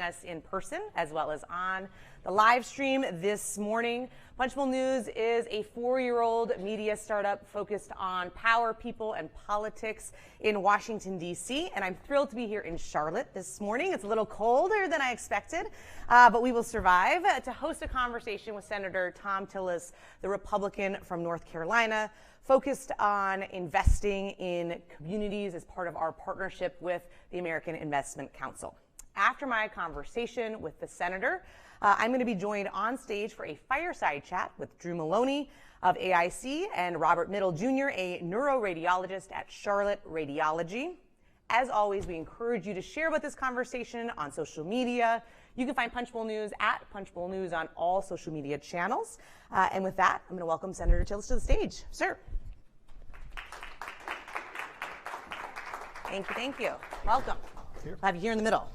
us in person as well as on the live stream this morning. Punchbowl News is a 4-year-old media startup focused on power, people, and politics in Washington, D.C. And I'm thrilled to be here in Charlotte this morning. It's a little colder than I expected, but we will survive to host a conversation with Senator Thom Tillis, the Republican from North Carolina, focused on investing in communities as part of our partnership with the American Investment Council. After my conversation with the senator, I'm going to be joined on stage for a fireside chat with Drew Maloney of AIC and Robert Middle Jr., a neuroradiologist at Charlotte Radiology. As always, we encourage you to share about this conversation on social media. You can find Punchbowl News at Punchbowl News on all social media channels. And with that, I'm going to welcome Senator Tillis to the stage. Sir. Thank you, thank you. Welcome. I'll have you here in the middle.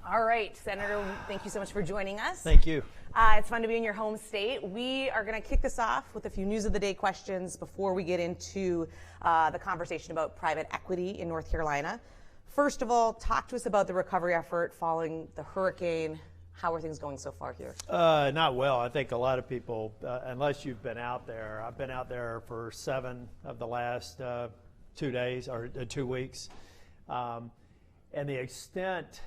All right, Senator, thank you so much for joining us. Thank you. It's fun to be in your home state. We are going to kick this off with a few news of the day questions before we get into the conversation about private equity in North Carolina. First of all, talk to us about the recovery effort following the hurricane. How are things going so far here? Not well. I think a lot of people, unless you've been out there, I've been out there for 7 of the last 2 days or 2 weeks. And the extent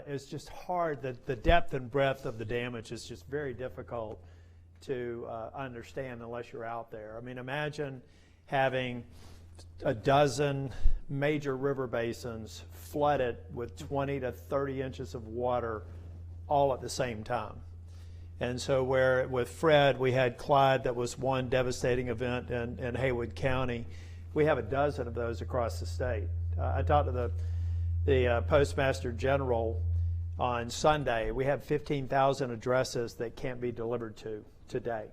is just hard. The depth and breadth of the damage is just very difficult to understand unless you're out there. I mean, imagine having a dozen major river basins flooded with 20 to 30 inches of water all at the same time. And so where with Fred we had Clyde, that was one devastating event in Haywood County, we have a dozen of those across the state. I talked to the Postmaster General on Sunday. We have 15,000 addresses that can't be delivered to today.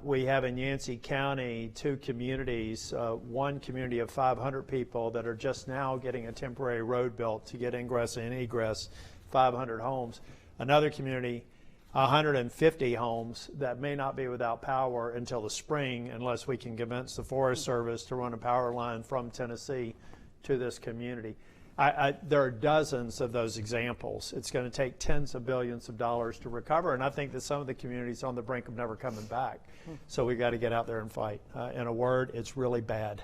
We have in Yancey County 2 communities, one community of 500 people that are just now getting a temporary road built to get ingress and egress, 500 homes. Another community, 150 homes that may not be without power until the spring unless we can convince the Forest Service to run a power line from Tennessee to this community. There are dozens of those examples. It's going to take tens of billions of dollars to recover, and I think that some of the communities on the brink of never coming back. So we've got to get out there and fight. In a word, it's really bad.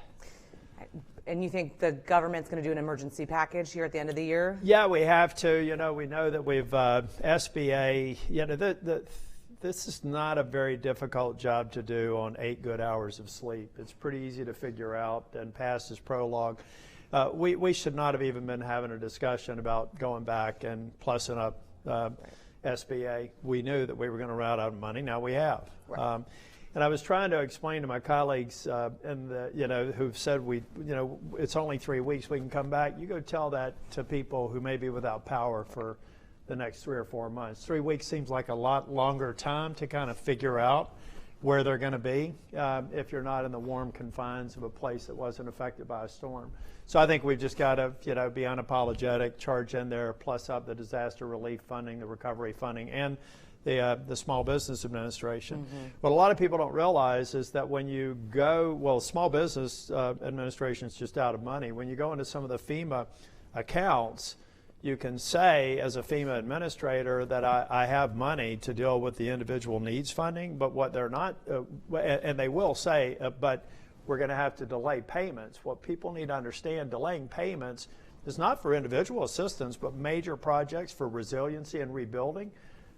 And you think the government's going to do an emergency package here at the end of the year? Yeah, we have to. You know, we know that we've SBA. You know, this is not a very difficult job to do on 8 good hours of sleep. It's pretty easy to figure out and pass as prologue. We should not have even been having a discussion about going back and plussing up SBA. We knew that we were going to run out of money. Now we have. Right. And I was trying to explain to my colleagues who've said it's only 3 weeks, we can come back. You go tell that to people who may be without power for the next 3 or 4 months. 3 weeks seems like a lot longer time to kind of figure out where they're going to be if you're not in the warm confines of a place that wasn't affected by a storm. So I think we've just got to, be unapologetic, charge in there, plus up the disaster relief funding, the recovery funding, and the Small Business Administration. Mm-hmm. What a lot of people don't realize is that when you go, Small Business Administration is just out of money. When you go into some of the FEMA accounts, you can say as a FEMA administrator that I have money to deal with the individual needs funding, but what they're not, and they will say, but we're going to have to delay payments. What people need to understand, delaying payments is not for individual assistance, but major projects for resiliency and rebuilding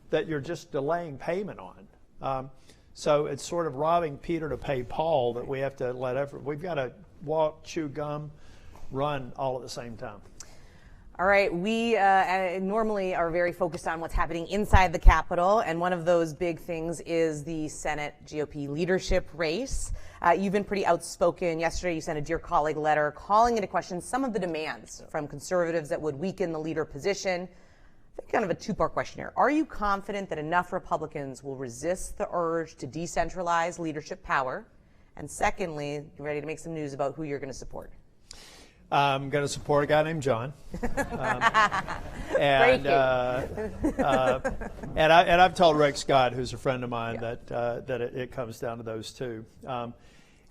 that you're just delaying payment on. So it's sort of robbing Peter to pay Paul that we have to let effort. We've got to walk, chew gum, run all at the same time. All right, we normally are very focused on what's happening inside the Capitol, and one of those big things is the Senate GOP leadership race. You've been pretty outspoken. Yesterday you sent a Dear Colleague letter calling into question some of the demands from conservatives that would weaken the leader position. I think kind of a 2-part question here. Are you confident that enough Republicans will resist the urge to decentralize leadership power? And secondly, you ready to make some news about who you're going to support? I'm going to support a guy named John. And I've told Rick Scott, who's a friend of mine, that it comes down to those two.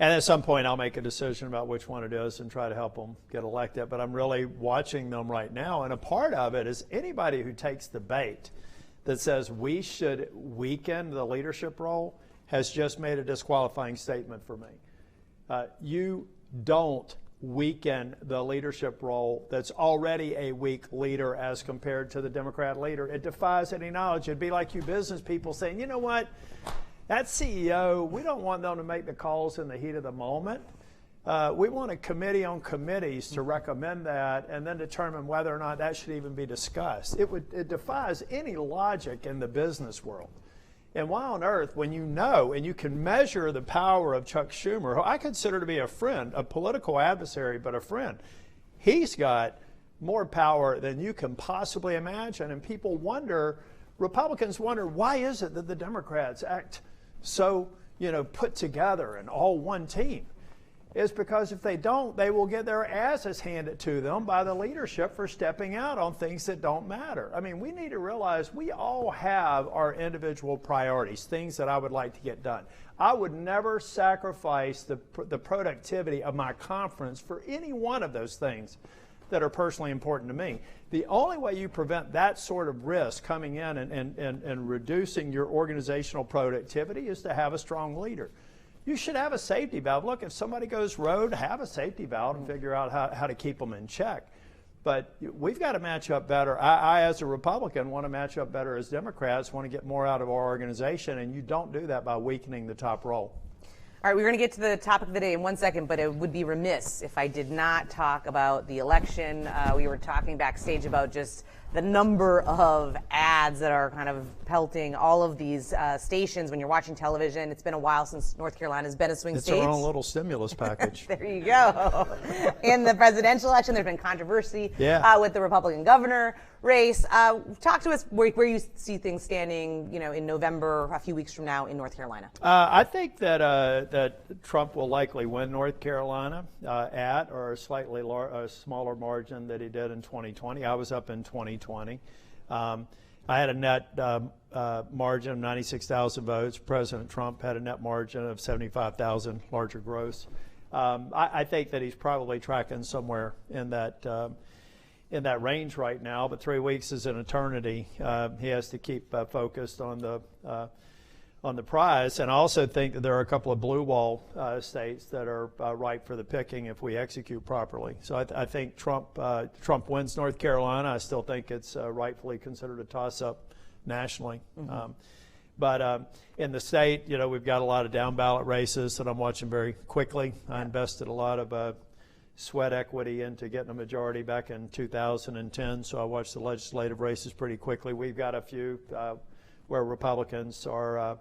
And at some point, I'll make a decision about which one it is and try to help them get elected. But I'm really watching them right now. And a part of it is anybody who takes the bait that says we should weaken the leadership role has just made a disqualifying statement for me. You don't weaken the leadership role that's already a weak leader as compared to the Democrat leader. It defies any knowledge. It'd be like you business people saying, you know what? That CEO, we don't want them to make the calls in the heat of the moment. We want a committee on committees to recommend that and then determine whether or not that should even be discussed. It defies any logic in the business world. And why on earth, when you know and you can measure the power of Chuck Schumer, who I consider to be a friend, a political adversary, but a friend, he's got more power than you can possibly imagine. And people wonder, Republicans wonder, why is it that the Democrats act so, put together and all one team? It's because if they don't, they will get their asses handed to them by the leadership for stepping out on things that don't matter. I mean, we need to realize we all have our individual priorities, things that I would like to get done. I would never sacrifice the productivity of my conference for any one of those things that are personally important to me. The only way you prevent that sort of risk coming in and reducing your organizational productivity is to have a strong leader. You should have a safety valve. Look, if somebody goes rogue, have a safety valve and figure out how to keep them in check. But we've got to match up better. I, as a Republican, want to match up better as Democrats, want to get more out of our organization, and you don't do that by weakening the top role. All right, we're going to get to the topic of the day in 1 second, but it would be remiss if I did not talk about the election. We were talking backstage about just the number of ads that are kind of pelting all of these stations when you're watching television. It's been a while since North Carolina's been a swing state. It's our own little stimulus package. There you go. In the presidential election, there's been controversy with the Republican governor race. Talk to us where you see things standing, in November, a few weeks from now, in North Carolina. I think that Trump will likely win North Carolina at or a slightly smaller margin that he did in 2020. I was up in 2020. I had a net margin of 96,000 votes. President Trump had a net margin of 75,000, larger gross. I think that he's probably tracking somewhere in that range right now, but 3 weeks is an eternity. He has to keep focused on the prize, and I also think that there are a couple of blue wall states that are ripe for the picking if we execute properly. So I think Trump wins North Carolina. I still think it's rightfully considered a toss-up nationally. Mm-hmm. But in the state, we've got a lot of down ballot races that I'm watching very quickly. I invested a lot of sweat equity into getting a majority back in 2010, so I watched the legislative races pretty quickly. We've got a few where Republicans are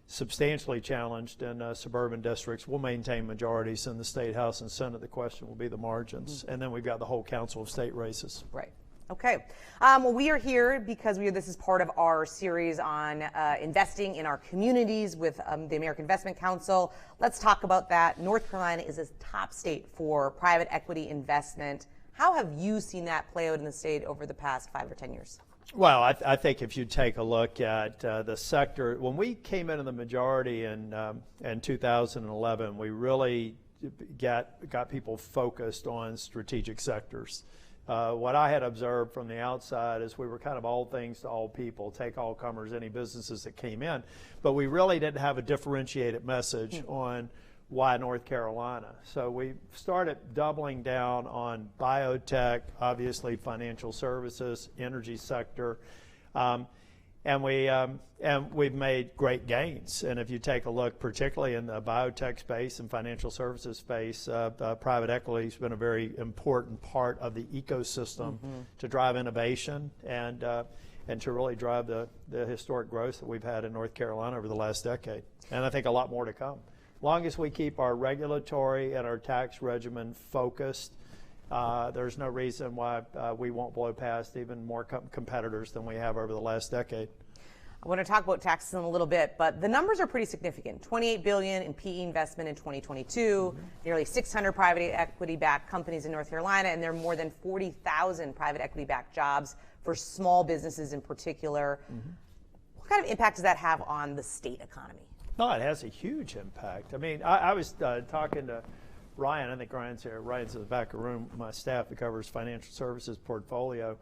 substantially challenged in suburban districts. We'll maintain majorities in the state house and Senate. The question will be the margins. Mm-hmm. And then we've got the whole council of state races. Right. Okay. Well, we are here because this is part of our series on investing in our communities with the American Investment Council. Let's talk about that. North Carolina is a top state for private equity investment. How have you seen that play out in the state over the past 5 or 10 years? Well, I think if you take a look at the sector, when we came into the majority in 2011, we really got people focused on strategic sectors. What I had observed from the outside is we were kind of all things to all people, take all comers, any businesses that came in, but we really didn't have a differentiated message on why North Carolina. So we started doubling down on biotech, obviously financial services, energy sector, and we've made great gains. And if you take a look, particularly in the biotech space and financial services space, private equity has been a very important part of the ecosystem to drive innovation and to really drive the historic growth that we've had in North Carolina over the last decade. And I think a lot more to come. Long as we keep our regulatory and our tax regimen focused, there's no reason why we won't blow past even more competitors than we have over the last decade. I want to talk about taxes in a little bit, but the numbers are pretty significant. $28 billion in PE investment in 2022, nearly 600 private equity-backed companies in North Carolina, and there are more than 40,000 private equity-backed jobs for small businesses in particular. What kind of impact does that have on the state economy? No, it has a huge impact. I mean, I was talking to Ryan. I think Ryan's here. Ryan's in the back of the room. My staff that covers financial services portfolio.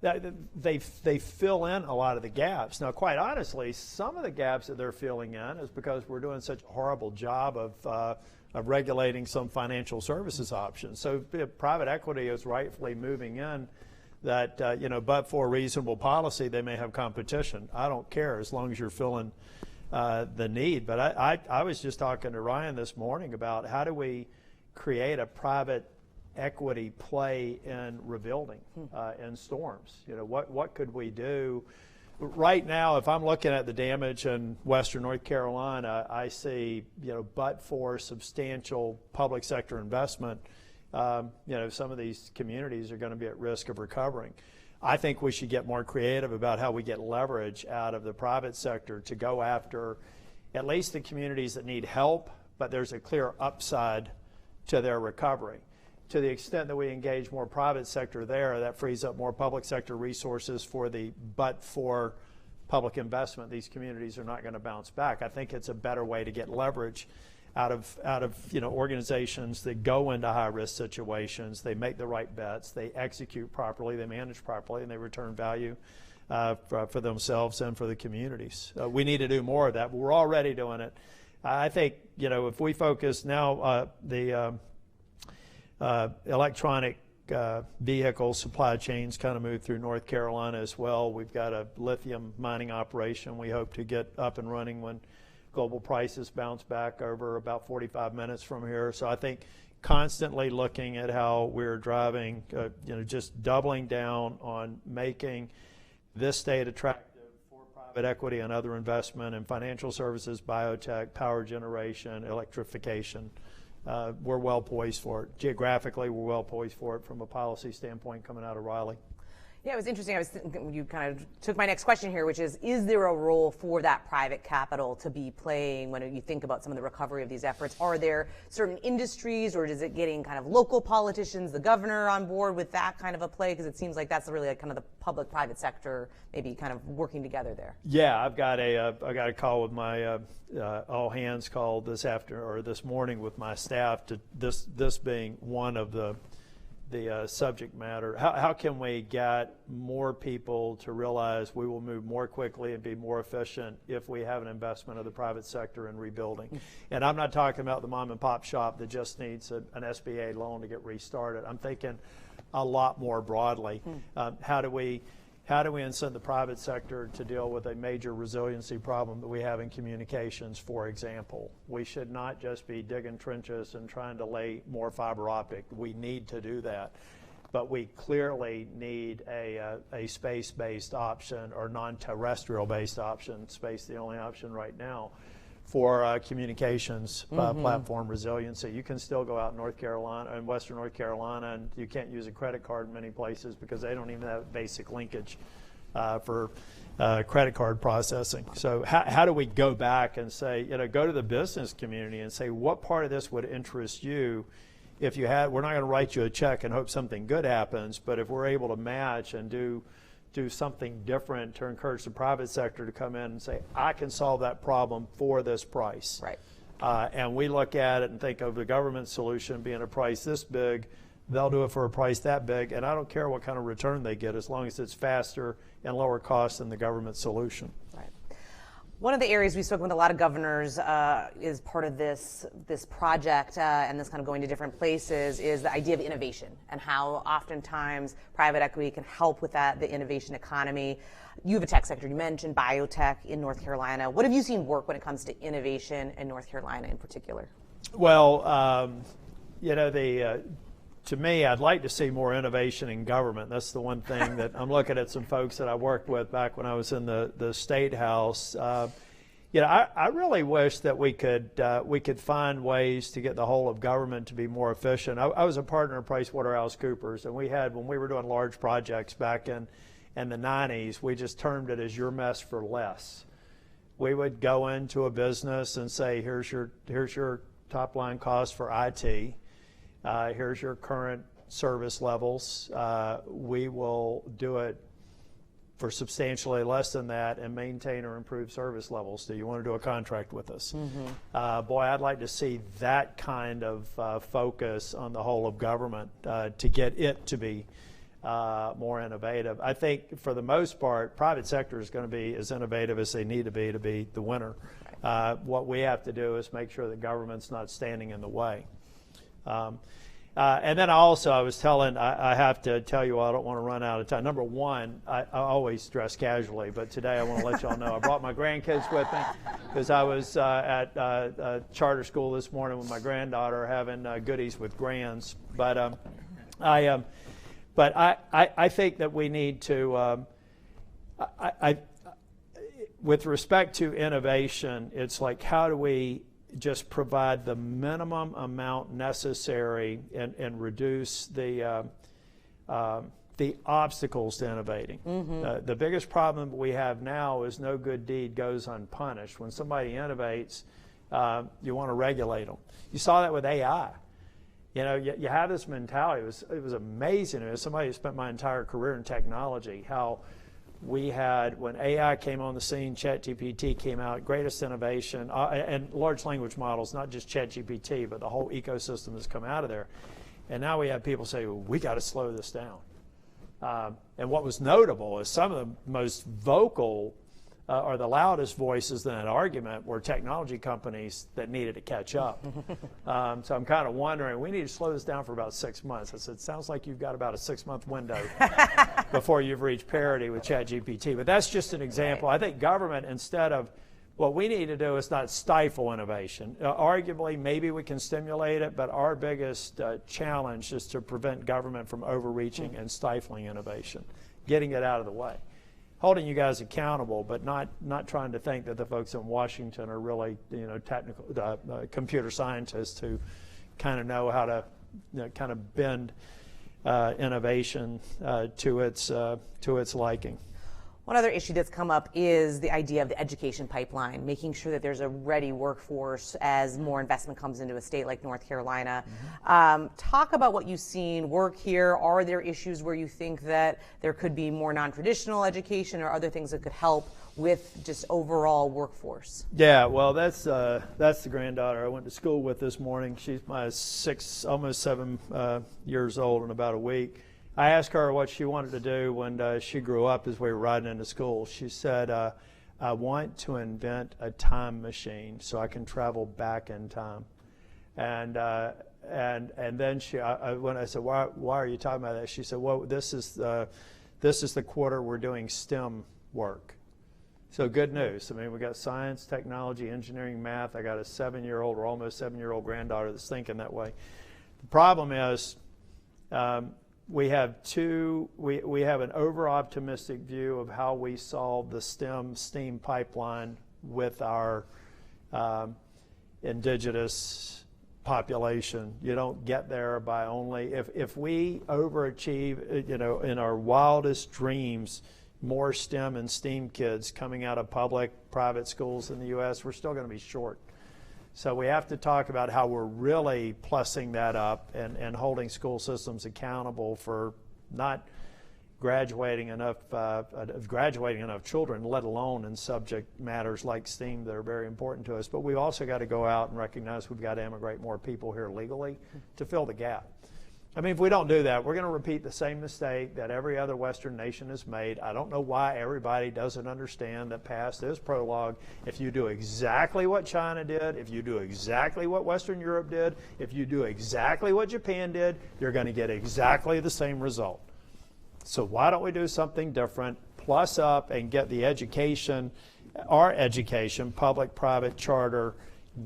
They fill in a lot of the gaps. Now, quite honestly, some of the gaps that they're filling in is because we're doing such a horrible job of regulating some financial services options. So private equity is rightfully moving in that, but for reasonable policy, they may have competition. I don't care as long as you're filling the need. But I was just talking to Ryan this morning about how do we create a private equity play in rebuilding in storms. What could we do? Right now, if I'm looking at the damage in Western North Carolina, I see, but for substantial public sector investment, some of these communities are going to be at risk of recovering. I think we should get more creative about how we get leverage out of the private sector to go after at least the communities that need help, but there's a clear upside to their recovery. To the extent that we engage more private sector there, that frees up more public sector resources for for public investment. These communities are not going to bounce back. I think it's a better way to get leverage out of organizations that go into high-risk situations. They make the right bets, they execute properly, they manage properly, and they return value for themselves and for the communities. We need to do more of that, but we're already doing it. I think, if we focus now, electronic vehicle supply chains kind of move through North Carolina as well. We've got a lithium mining operation we hope to get up and running when global prices bounce back over about 45 minutes from here. So I think constantly looking at how we're driving, just doubling down on making this state attractive for private equity and other investment in financial services, biotech, power generation, electrification. We're well poised for it. Geographically, we're well poised for it from a policy standpoint coming out of Raleigh. Yeah, it was interesting. You kind of took my next question here, which is there a role for that private capital to be playing when you think about some of the recovery of these efforts? Are there certain industries, or is it getting kind of local politicians, the governor on board with that kind of a play? Because it seems like that's really kind of the public-private sector maybe kind of working together there. Yeah, I've got a call with my all hands call this morning with my staff to this being one of the subject matter. How can we get more people to realize we will move more quickly and be more efficient if we have an investment of the private sector in rebuilding? And I'm not talking about the mom and pop shop that just needs an SBA loan to get restarted. I'm thinking a lot more broadly. How do we incent the private sector to deal with a major resiliency problem that we have in communications, for example? We should not just be digging trenches and trying to lay more fiber optic. We need to do that. But we clearly need a space-based option or non-terrestrial-based option, space the only option right now, for communications platform resiliency. You can still go out in North Carolina and Western North Carolina, and you can't use a credit card in many places because they don't even have basic linkage for credit card processing. So how do we go back and say, go to the business community and say, what part of this would interest you? If you had, we're not going to write you a check and hope something good happens, but if we're able to match and do something different to encourage the private sector to come in and say, I can solve that problem for this price. Right. And we look at it and think of the government solution being a price this big, they'll do it for a price that big, and I don't care what kind of return they get as long as it's faster and lower cost than the government solution. Right. One of the areas we've spoken with a lot of governors is part of this project and this kind of going to different places is the idea of innovation and how oftentimes private equity can help with that, the innovation economy. You have a tech sector. You mentioned biotech in North Carolina. What have you seen work when it comes to innovation in North Carolina in particular? Well, to me, I'd like to see more innovation in government. That's the one thing that I'm looking at some folks that I worked with back when I was in the State House. I really wish that we could find ways to get the whole of government to be more efficient. I was a partner at PricewaterhouseCoopers, and when we were doing large projects back in the 90s, we just termed it as your mess for less. We would go into a business and say, here's your top line cost for IT. Here's your current service levels. We will do it for substantially less than that and maintain or improve service levels. Do you want to do a contract with us? Boy, I'd like to see that kind of focus on the whole of government to get it to be more innovative. I think for the most part, private sector is going to be as innovative as they need to be the winner. What we have to do is make sure that government's not standing in the way. And then I was telling, I have to tell you, I don't want to run out of time. Number one, I always dress casually, but today I want to let y'all know I brought my grandkids with me because I was at charter school this morning with my granddaughter having goodies with grands. But I think that we need to, with respect to innovation, it's like how do we just provide the minimum amount necessary and reduce the obstacles to innovating. The biggest problem we have now is no good deed goes unpunished. When somebody innovates, you want to regulate them. You saw that with AI. You know, you have this mentality. It was amazing. As somebody who spent my entire career in technology, how we had, when AI came on the scene, ChatGPT came out, greatest innovation, and large language models, not just ChatGPT, but the whole ecosystem that's come out of there. And now we have people say, well, we got to slow this down. And what was notable is some of the most vocal or the loudest voices in that argument were technology companies that needed to catch up. So I'm kind of wondering, we need to slow this down for about 6 months. I said, it sounds like you've got about a 6-month window before you've reached parity with ChatGPT. But that's just an example. I think government, instead of, what we need to do is not stifle innovation. Arguably, maybe we can stimulate it, but our biggest challenge is to prevent government from overreaching and stifling innovation, getting it out of the way. Holding you guys accountable, but not trying to think that the folks in Washington are really, technical computer scientists who kind of know how to kind of bend innovation to its liking. One other issue that's come up is the idea of the education pipeline, making sure that there's a ready workforce as more investment comes into a state like North Carolina. Talk about what you've seen work here. Are there issues where you think that there could be more non-traditional education or other things that could help with just overall workforce? Yeah, well, that's the granddaughter I went to school with this morning. She's my almost 7 years old in about a week. I asked her what she wanted to do when she grew up as we were riding into school. She said, I want to invent a time machine so I can travel back in time. And then when I said, why are you talking about that? She said, well, this is the quarter we're doing STEM work. So good news. I mean, we got science, technology, engineering, math. I got a 7-year-old or almost 7-year-old granddaughter that's thinking that way. The problem is, we have an over-optimistic view of how we solve the STEAM pipeline with our indigenous population. You don't get there by only, if we overachieve, in our wildest dreams, more STEM and STEAM kids coming out of public, private schools in the U.S., we're still going to be short. So we have to talk about how we're really plussing that up and holding school systems accountable for not graduating enough children, let alone in subject matters like STEAM that are very important to us. But we've also got to go out and recognize we've got to immigrate more people here legally to fill the gap. I mean, if we don't do that, we're going to repeat the same mistake that every other Western nation has made. I don't know why everybody doesn't understand that past is prologue. If you do exactly what China did, if you do exactly what Western Europe did, if you do exactly what Japan did, you're going to get exactly the same result. So why don't we do something different, plus up and get the education, our education, public, private, charter,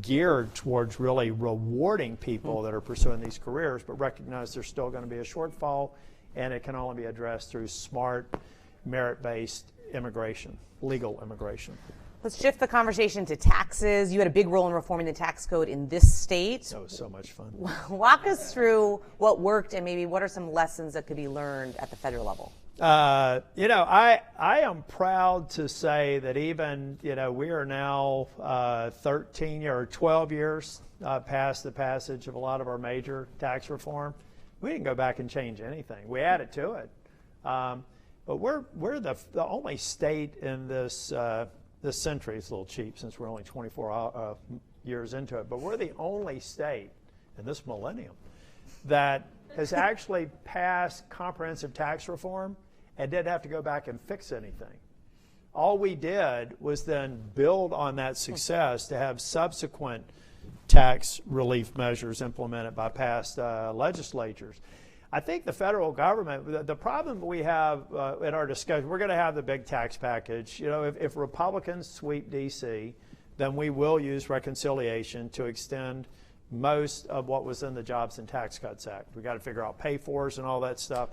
geared towards really rewarding people that are pursuing these careers, but recognize there's still going to be a shortfall, and it can only be addressed through smart, merit-based immigration, legal immigration. Let's shift the conversation to taxes. You had a big role in reforming the tax code in this state. That was so much fun. Walk us through what worked and maybe what are some lessons that could be learned at the federal level. I am proud to say that even, we are now 13 or 12 years past the passage of a lot of our major tax reform. We didn't go back and change anything. We added to it. But we're the only state in this century. It's a little cheap since we're only 24 years into it, but we're the only state in this millennium that has actually passed comprehensive tax reform and didn't have to go back and fix anything. All we did was then build on that success to have subsequent tax relief measures implemented by past legislatures. I think the federal government, the problem we have in our discussion, we're going to have the big tax package. You know, if Republicans sweep D.C., then we will use reconciliation to extend most of what was in the Jobs and Tax Cuts Act. We've got to figure out pay-fors and all that stuff.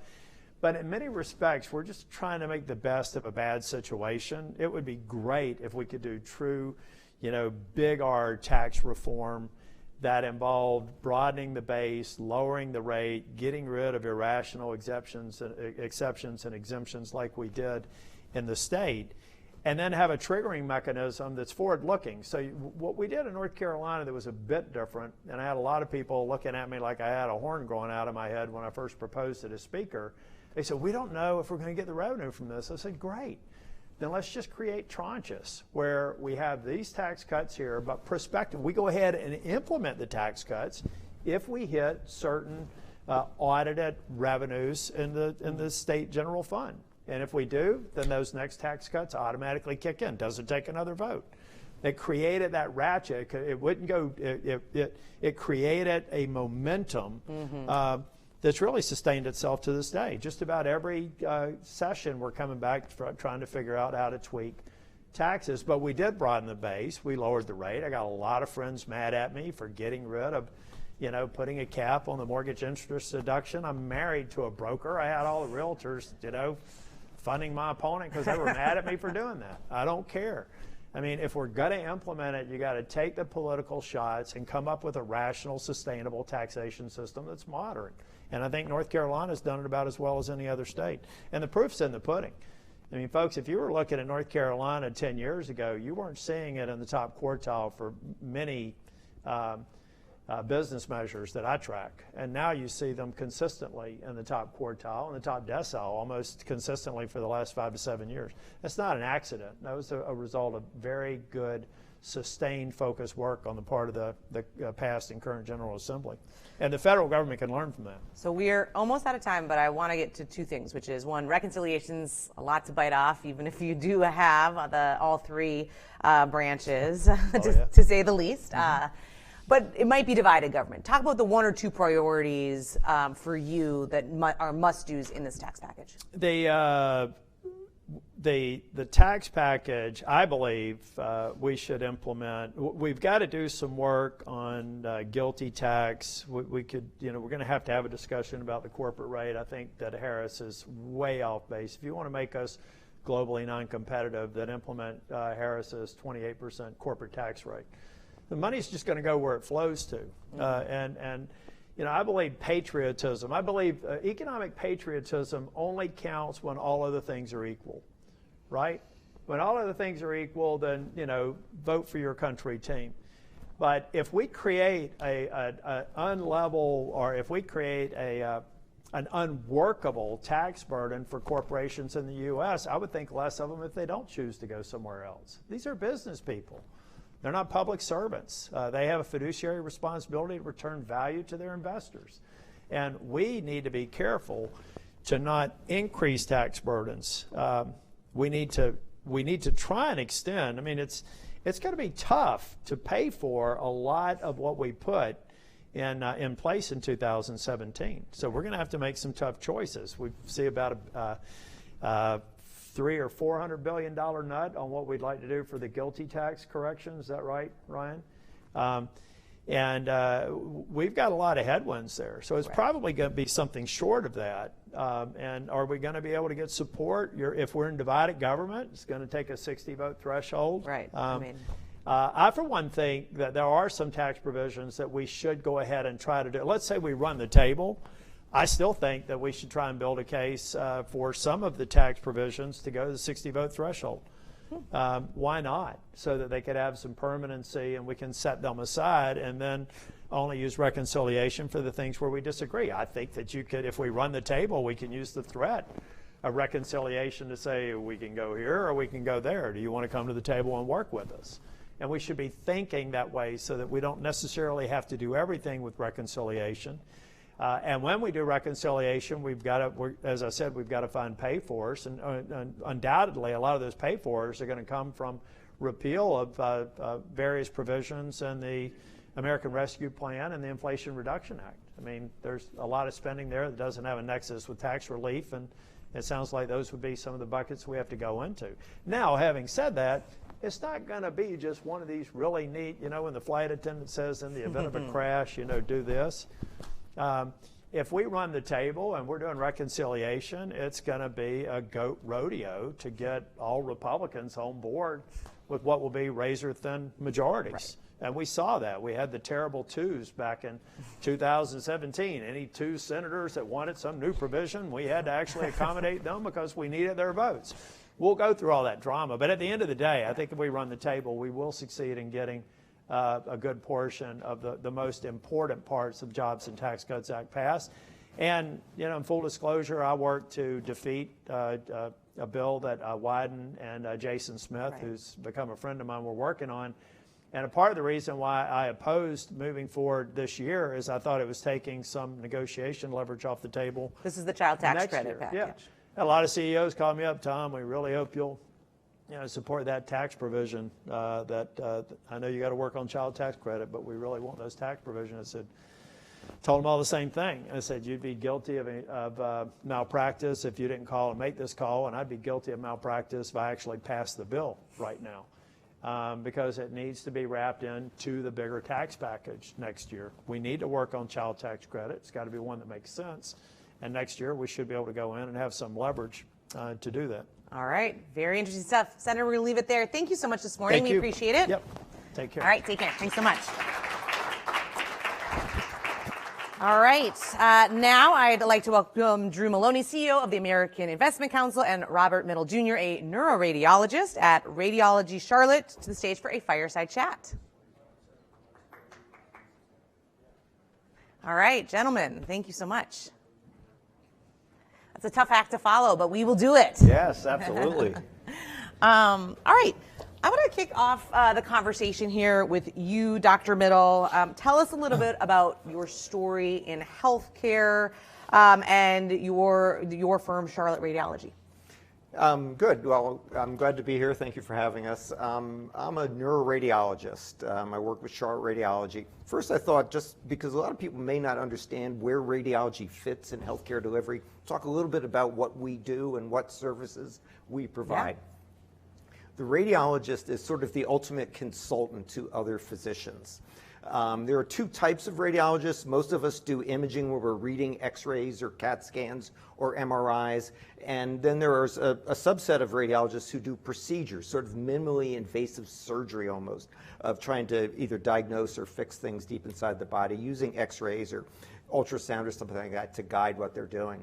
But in many respects, we're just trying to make the best of a bad situation. It would be great if we could do true, you know, big R tax reform that involved broadening the base, lowering the rate, getting rid of irrational exceptions and exemptions like we did in the state, and then have a triggering mechanism that's forward-looking. So what we did in North Carolina that was a bit different, and I had a lot of people looking at me like I had a horn growing out of my head when I first proposed it as speaker. They said, we don't know if we're going to get the revenue from this. I said, great. Then let's just create tranches where we have these tax cuts here, but prospective, we go ahead and implement the tax cuts if we hit certain audited revenues in the state general fund. And if we do, then those next tax cuts automatically kick in. Doesn't take another vote. It created that ratchet. It wouldn't go. It created a momentum that's really sustained itself to this day. Just about every session we're coming back trying to figure out how to tweak taxes. But we did broaden the base. We lowered the rate. I got a lot of friends mad at me for getting rid of, you know, putting a cap on the mortgage interest deduction. I'm married to a broker. I had all the realtors, you know, funding my opponent because they were mad at me for doing that. I don't care. I mean, if we're going to implement it, you got to take the political shots and come up with a rational, sustainable taxation system that's moderate. And I think North Carolina's done it about as well as any other state. And the proof's in the pudding. I mean, folks, if you were looking at North Carolina 10 years ago, you weren't seeing it in the top quartile for many business measures that I track. And now you see them consistently in the top quartile and the top decile almost consistently for the last 5 to 7 years. That's not an accident. That was a result of very good, sustained, focused work on the part of the past and current General Assembly. And the federal government can learn from that. So we're almost out of time, but I want to get to two things, which is, one, reconciliation's a lot to bite off, even if you do have all three branches, to say the least. But it might be divided government. Talk about the one or two priorities for you that are must-dos in this tax package. The tax package, I believe we should implement. We've got to do some work on GILTI tax. We could, you know, we're going to have a discussion about the corporate rate. I think that Harris is way off base. If you want to make us globally non-competitive, then implement Harris's 28% corporate tax rate. The money's just going to go where it flows to. And you know, I believe patriotism. I believe economic patriotism only counts when all other things are equal, right? When all other things are equal, then, you know, vote for your country team. But if we create an unlevel, or if we create an unworkable tax burden for corporations in the U.S., I would think less of them if they don't choose to go somewhere else. These are business people. They're not public servants. They have a fiduciary responsibility to return value to their investors. And we need to be careful to not increase tax burdens. We need to try and extend. I mean, it's going to be tough to pay for a lot of what we put in place in 2017. So we're going to have to make some tough choices. We see about a $300 or $400 billion nut on what we'd like to do for the GILTI tax correction. Is that right, Ryan? And we've got a lot of headwinds there. So it's probably going to be something short of that. And are we going to be able to get support? If we're in divided government, it's going to take a 60-vote threshold. Right. I, for one, think that there are some tax provisions that we should go ahead and try to do. Let's say we run the table. I still think that we should try and build a case for some of the tax provisions to go to the 60-vote threshold. Why not? So that they could have some permanency and we can set them aside and then only use reconciliation for the things where we disagree. I think that you could, if we run the table, we can use the threat a reconciliation to say we can go here or we can go there. Do you want to come to the table and work with us? And we should be thinking that way so that we don't necessarily have to do everything with reconciliation. And when we do reconciliation, we've got to, as I said, we've got to find pay-fors. And undoubtedly, a lot of those pay-fors are going to come from repeal of various provisions in the American Rescue Plan and the Inflation Reduction Act. I mean, there's a lot of spending there that doesn't have a nexus with tax relief, and it sounds like those would be some of the buckets we have to go into. Now, having said that, it's not going to be just one of these really neat, you know, when the flight attendant says in the event of a crash, you know, do this. If we run the table and we're doing reconciliation, it's going to be a goat rodeo to get all Republicans on board with what will be razor-thin majorities. Right. And we saw that. We had the terrible twos back in 2017. Any two senators that wanted some new provision, we had to actually accommodate them because we needed their votes. We'll go through all that drama. But at the end of the day, I think if we run the table, we will succeed in getting a good portion of the most important parts of Jobs and Tax Cuts Act passed. And, you know, in full disclosure, I worked to defeat a bill that Wyden and Jason Smith, right, who's become a friend of mine, were working on. And a part of the reason why I opposed moving forward this year is I thought it was taking some negotiation leverage off the table. This is the child tax credit package. Yeah. A lot of CEOs called me up, Tom, we really hope you'll support that tax provision that I know you got to work on child tax credit, but we really want those tax provisions. I told them all the same thing. I said, you'd be guilty of malpractice if you didn't call and make this call, and I'd be guilty of malpractice if I actually passed the bill right now. Because it needs to be wrapped into the bigger tax package next year. We need to work on child tax credit. It's got to be one that makes sense. And next year, we should be able to go in and have some leverage to do that. All right. Very interesting stuff. Senator, we're going to leave it there. Thank you so much this morning. Thank you. We appreciate it. Yep. Take care. All right. Take care. Thanks so much. All right. Now I'd like to welcome Drew Maloney, CEO of the American Investment Council, and Robert Middle Jr., a neuroradiologist at Radiology Charlotte, to the stage for a fireside chat. All right, gentlemen, thank you so much. That's a tough act to follow, but we will do it. Yes, absolutely. All right. I want to kick off the conversation here with you, Dr. Middle. Tell us a little bit about your story in healthcare and your firm, Charlotte Radiology. Good. Well, I'm glad to be here. Thank you for having us. I'm a neuroradiologist. I work with Charlotte Radiology. First, I thought, just because a lot of people may not understand where radiology fits in healthcare delivery, talk a little bit about what we do and what services we provide. Yeah. The radiologist is sort of the ultimate consultant to other physicians. There are two types of radiologists. Most of us do imaging where we're reading x-rays or CAT scans or MRIs. And then there is a subset of radiologists who do procedures, sort of minimally invasive surgery almost, of trying to either diagnose or fix things deep inside the body using x-rays or ultrasound or something like that to guide what they're doing.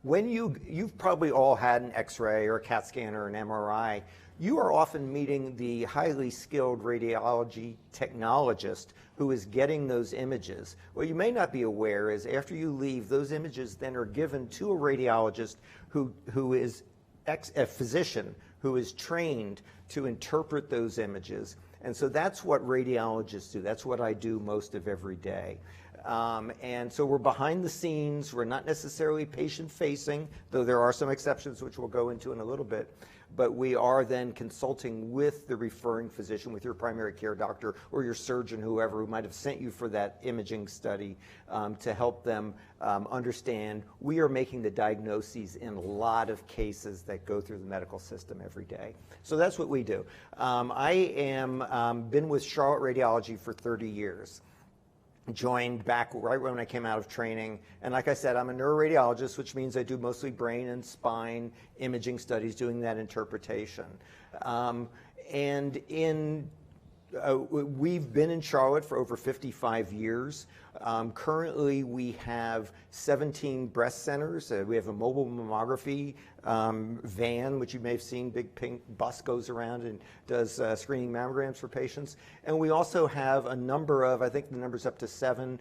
When you've probably all had an x-ray or a CAT scan or an MRI, you are often meeting the highly skilled radiology technologist who is getting those images. What you may not be aware is after you leave, those images then are given to a radiologist who is a physician who is trained to interpret those images. And so that's what radiologists do. That's what I do most of every day. And so we're behind the scenes. We're not necessarily patient-facing, though there are some exceptions, which we'll go into in a little bit. But we are then consulting with the referring physician, with your primary care doctor or your surgeon, whoever who might have sent you for that imaging study, to help them understand. We are making the diagnoses in a lot of cases that go through the medical system every day. So that's what we do. I am been with Charlotte Radiology for 30 years. Joined back right when I came out of training. And like I said, I'm a neuroradiologist, which means I do mostly brain and spine imaging studies, doing that interpretation. We've been in Charlotte for over 55 years. Currently, we have 17 breast centers. We have a mobile mammography van, which you may have seen, big pink bus goes around and does screening mammograms for patients. And we also have a number of, I think the number's up to 7,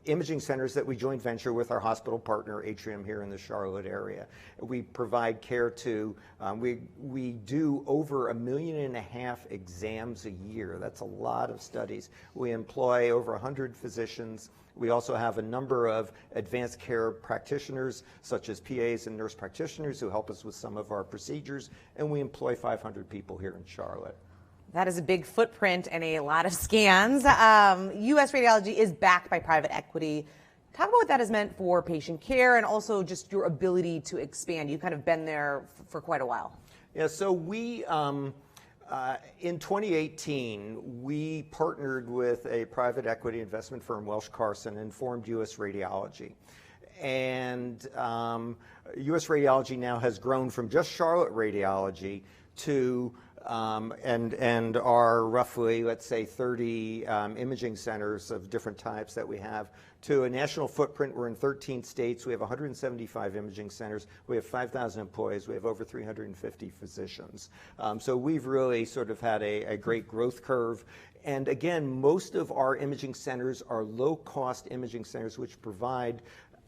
imaging centers that we joint venture with our hospital partner, Atrium, here in the Charlotte area. We provide care to, we do over 1.5 million exams a year. That's a lot of studies. We employ over 100 physicians. We also have a number of advanced care practitioners, such as PAs and nurse practitioners, who help us with some of our procedures, and we employ 500 people here in Charlotte. That is a big footprint and a lot of scans. U.S. Radiology is backed by private equity. Talk about what that has meant for patient care and also just your ability to expand. You've kind of been there for quite a while. Yeah, so we, in 2018, we partnered with a private equity investment firm, Welsh Carson, and formed U.S. Radiology. And U.S. Radiology now has grown from just Charlotte Radiology to and our roughly, let's say, 30 imaging centers of different types that we have, to a national footprint. We're in 13 states. We have 175 imaging centers. We have 5,000 employees. We have over 350 physicians. So we've really sort of had a great growth curve. And again, most of our imaging centers are low-cost imaging centers, which provide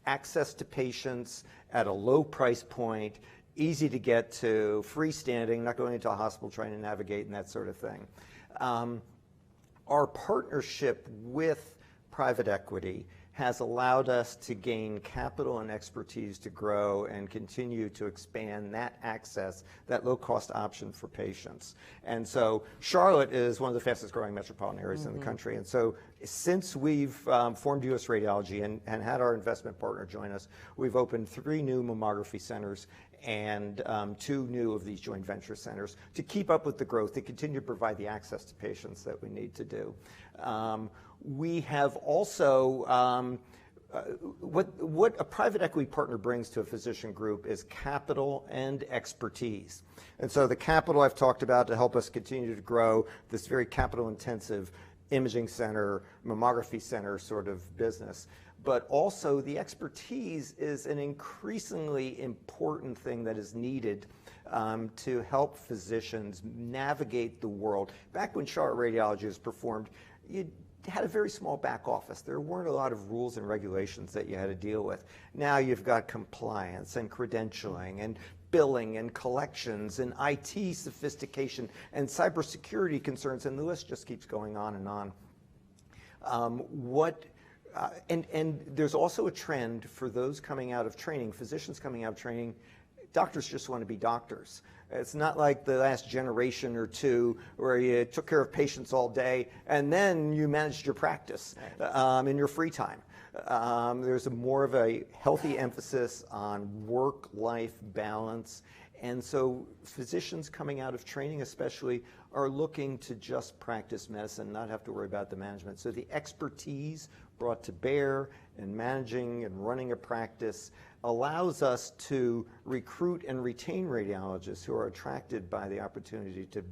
access to patients at a low price point, easy to get to, freestanding, not going into a hospital trying to navigate and that sort of thing. Our partnership with private equity has allowed us to gain capital and expertise to grow and continue to expand that access, that low-cost option for patients. And so Charlotte is one of the fastest growing metropolitan areas in the country. And so since we've formed U.S. Radiology and had our investment partner join us, we've opened 3 new mammography centers and 2 new of these joint venture centers to keep up with the growth, to continue to provide the access to patients that we need to do. We have also, what a private equity partner brings to a physician group is capital and expertise. And so the capital I've talked about to help us continue to grow this very capital intensive imaging center, mammography center sort of business. But also the expertise is an increasingly important thing that is needed to help physicians navigate the world. Back when Charlotte Radiology was performed, you had a very small back office. There weren't a lot of rules and regulations that you had to deal with. Now you've got compliance and credentialing and billing and collections and IT sophistication and cybersecurity concerns, and the list just keeps going on and on. And there's also a trend for those coming out of training, physicians coming out of training. Doctors just want to be doctors. It's not like the last generation or two where you took care of patients all day and then you managed your practice in your free time. There's more of a healthy emphasis on work-life balance. And so physicians coming out of training especially are looking to just practice medicine, not have to worry about the management. So the expertise brought to bear in managing and running a practice allows us to recruit and retain radiologists who are attracted by the opportunity to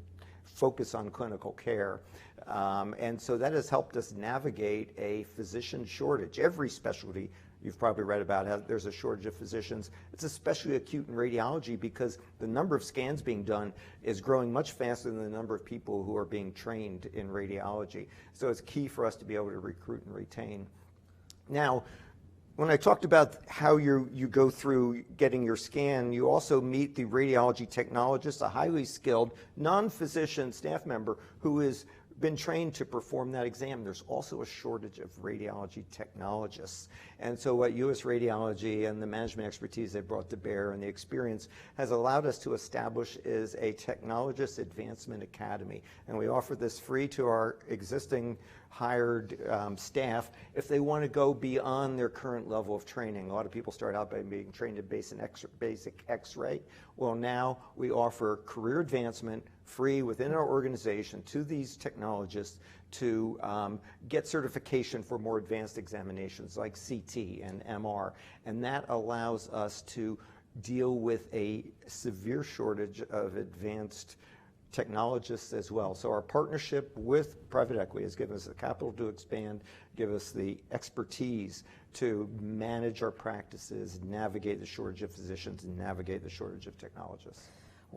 focus on clinical care. And so that has helped us navigate a physician shortage. Every specialty you've probably read about, there's a shortage of physicians. It's especially acute in radiology because the number of scans being done is growing much faster than the number of people who are being trained in radiology. So it's key for us to be able to recruit and retain. Now, when I talked about how you go through getting your scan, you also meet the radiology technologist, a highly skilled non-physician staff member who has been trained to perform that exam. There's also a shortage of radiology technologists. And so what U.S. Radiology and the management expertise they brought to bear and the experience has allowed us to establish is a Technologist Advancement Academy. And we offer this free to our existing hired staff if they want to go beyond their current level of training. A lot of people start out by being trained in basic X-ray. Well, now we offer career advancement free within our organization to these technologists to get certification for more advanced examinations like CT and MR. And that allows us to deal with a severe shortage of advanced technologists as well. So our partnership with private equity has given us the capital to expand, give us the expertise to manage our practices, navigate the shortage of physicians, and navigate the shortage of technologists.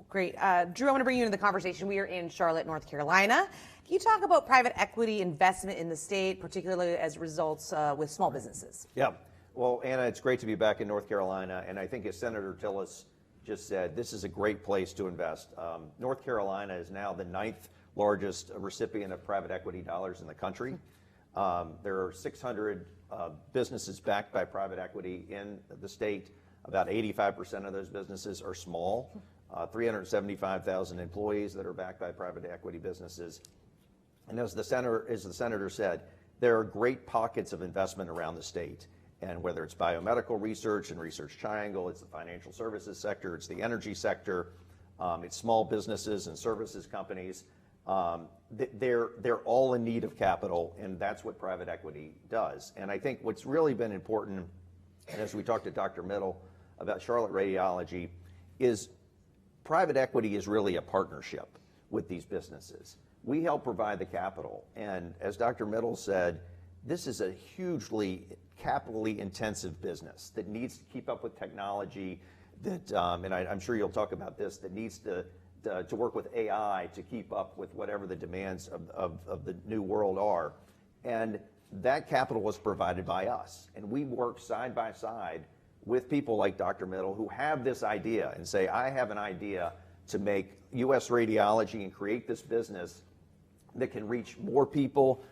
Great. Drew, I want to bring you into the conversation. We are in Charlotte, North Carolina. Can you talk about private equity investment in the state, particularly as results with small businesses? Yeah. Well, Anna, it's great to be back in North Carolina. And I think as Senator Tillis just said, this is a great place to invest. North Carolina is now the 9th largest recipient of private equity dollars in the country. There are 600 businesses backed by private equity in the state. About 85% of those businesses are small. 375,000 employees that are backed by private equity businesses. And as the senator said, there are great pockets of investment around the state. And whether it's biomedical research and Research Triangle, it's the financial services sector, it's the energy sector, it's small businesses and services companies. They're all in need of capital, and that's what private equity does. And I think what's really been important, and as we talked to Dr. Middle about Charlotte Radiology, is private equity is really a partnership with these businesses. We help provide the capital, and as Dr. Middle said, this is a hugely capitally intensive business that needs to keep up with technology, that, and I'm sure you'll talk about this, that needs to work with AI to keep up with whatever the demands of the new world are. And that capital was provided by us, and we work side by side with people like Dr. Middle who have this idea and say, I have an idea to make U.S. radiology and create this business that can reach more people,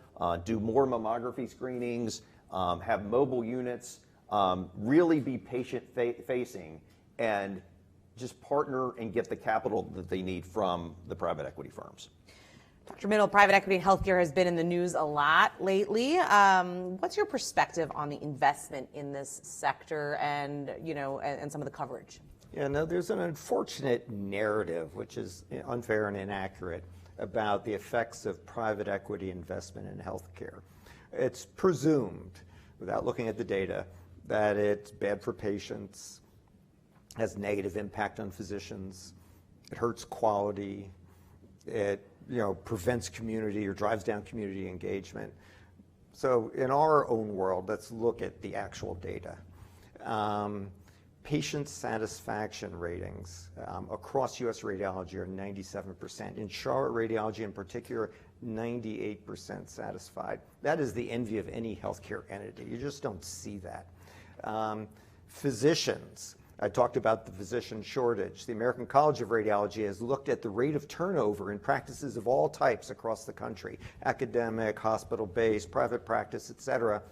do more mammography screenings, have mobile units, really be patient-facing, and just partner and get the capital that they need from the private equity firms. Dr. Middle, private equity in healthcare has been in the news a lot lately. What's your perspective on the investment in this sector and, and some of the coverage? Yeah, no, there's an unfortunate narrative, which is unfair and inaccurate, about the effects of private equity investment in healthcare. It's presumed, without looking at the data, that it's bad for patients, has negative impact on physicians, it hurts quality, it prevents community or drives down community engagement. So in our own world, let's look at the actual data. Patient satisfaction ratings across U.S. radiology are 97%. In Charlotte Radiology in particular, 98% satisfied. That is the envy of any healthcare entity. You just don't see that. Physicians, I talked about the physician shortage. The American College of Radiology has looked at the rate of turnover in practices of all types across the country, academic, hospital-based, private practice, et cetera.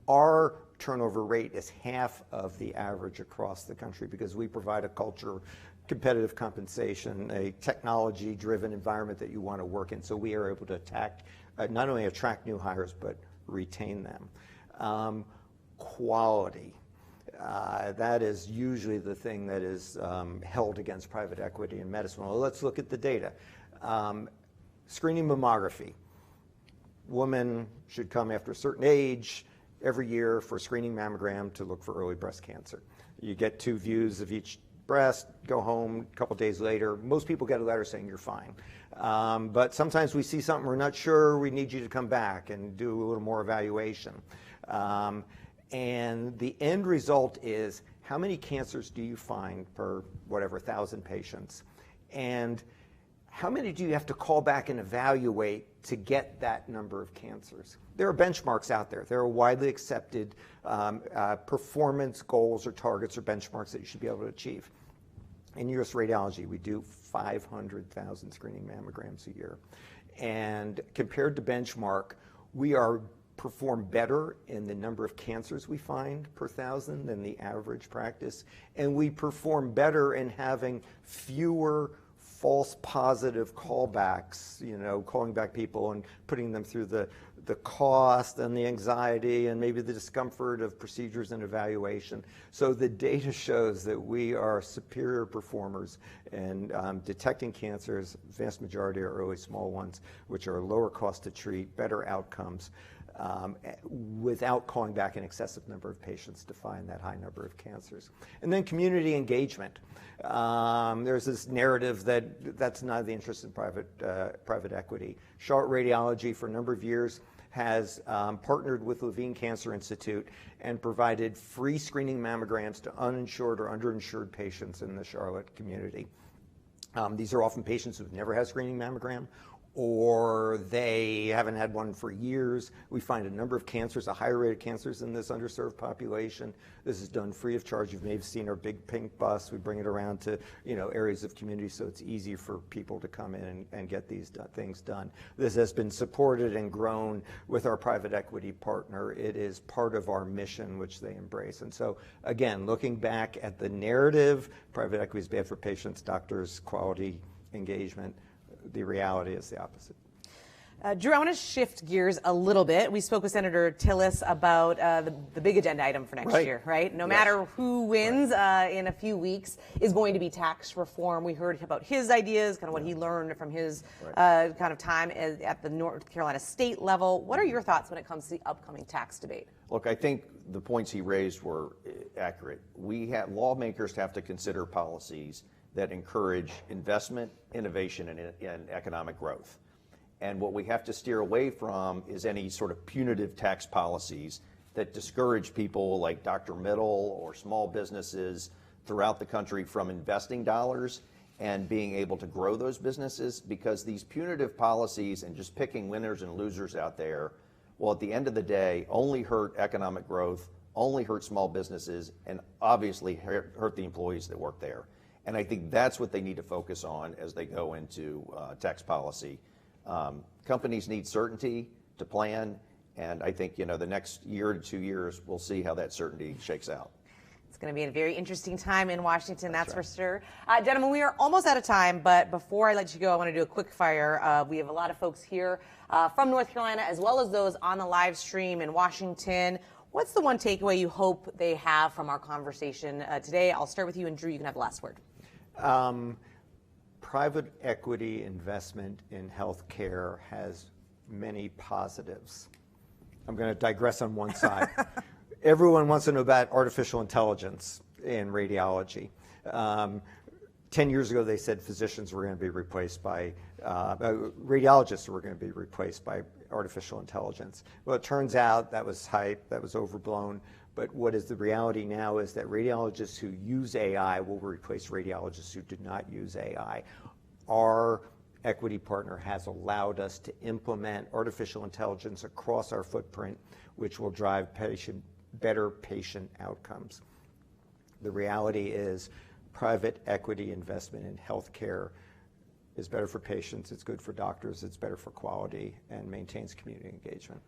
Our turnover rate is half of the average across the country because we provide a culture, competitive compensation, a technology-driven environment that you want to work in. So we are able to not only attract new hires, but retain them. Quality. That is usually the thing that is held against private equity in medicine. Well, let's look at the data. Screening mammography. Women should come after a certain age every year for a screening mammogram to look for early breast cancer. You get 2 views of each breast, go home a couple days later. Most people get a letter saying you're fine. But sometimes we see something we're not sure, we need you to come back and do a little more evaluation. And the end result is, how many cancers do you find per 1,000 patients? And how many do you have to call back and evaluate to get that number of cancers? There are benchmarks out there. There are widely accepted performance goals or targets or benchmarks that you should be able to achieve. In U.S. radiology, we do 500,000 screening mammograms a year. And compared to benchmark, we perform better in the number of cancers we find per 1,000 than the average practice. And we perform better in having fewer false positive callbacks, calling back people and putting them through the cost and the anxiety and maybe the discomfort of procedures and evaluation. So the data shows that we are superior performers in detecting cancers. The vast majority are early small ones, which are lower cost to treat, better outcomes. without calling back an excessive number of patients to find that high number of cancers. And then community engagement. There's this narrative that that's not the interest in private equity. Charlotte Radiology, for a number of years, has partnered with Levine Cancer Institute and provided free screening mammograms to uninsured or underinsured patients in the Charlotte community. These are often patients who've never had a screening mammogram, or they haven't had one for years. We find a number of cancers, a higher rate of cancers in this underserved population. This is done free of charge. You may have seen our big pink bus. We bring it around to areas of community so it's easy for people to come in and get these things done. This has been supported and grown with our private equity partner. It is part of our mission, which they embrace. And so, again, looking back at the narrative, private equity is bad for patients, doctors, quality, engagement. The reality is the opposite. Drew, I want to shift gears a little bit. We spoke with Senator Tillis about the big agenda item for next year, right? No matter who wins in a few weeks is going to be tax reform. We heard about his ideas, kind of what he learned from his kind of time at the North Carolina state level. What are your thoughts when it comes to the upcoming tax debate? Look, I think the points he raised were accurate. Lawmakers have to consider policies that encourage investment, innovation, and economic growth. And what we have to steer away from is any sort of punitive tax policies that discourage people like Dr. Middle or small businesses throughout the country from investing dollars and being able to grow those businesses, because these punitive policies and just picking winners and losers out there will, at the end of the day, only hurt economic growth, only hurt small businesses, and obviously hurt the employees that work there. And I think that's what they need to focus on as they go into tax policy. Companies need certainty to plan, and I think the next year to 2 years, we'll see how that certainty shakes out. It's going to be a very interesting time in Washington, that's for sure. Gentlemen, we are almost out of time, but before I let you go, I want to do a quick fire. We have a lot of folks here from North Carolina, as well as those on the live stream in Washington. What's the one takeaway you hope they have from our conversation today? I'll start with you, and Drew, you can have the last word. Private equity investment in healthcare has many positives. I'm going to digress on one side. Everyone wants to know about artificial intelligence in radiology. 10 years ago, they said physicians were going to be replaced by, radiologists were going to be replaced by artificial intelligence. Well, it turns out that was hype, that was overblown. But what is the reality now is that radiologists who use AI will replace radiologists who do not use AI. Our equity partner has allowed us to implement artificial intelligence across our footprint, which will drive better patient outcomes. The reality is private equity investment in healthcare is better for patients, it's good for doctors, it's better for quality, and maintains community engagement.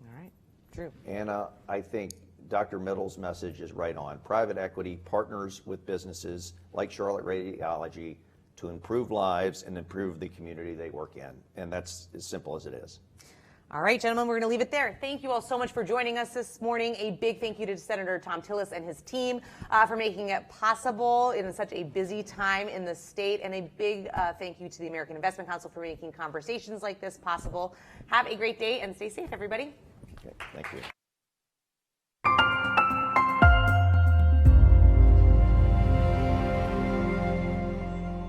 All right, Drew. Anna, I think Dr. Middle's message is right on. Private equity partners with businesses like Charlotte Radiology to improve lives and improve the community they work in. And that's as simple as it is. All right, gentlemen, we're going to leave it there. Thank you all so much for joining us this morning. A big thank you to Senator Thom Tillis and his team for making it possible in such a busy time in the state. And a big thank you to the American Investment Council for making conversations like this possible. Have a great day and stay safe, everybody. Okay, thank you.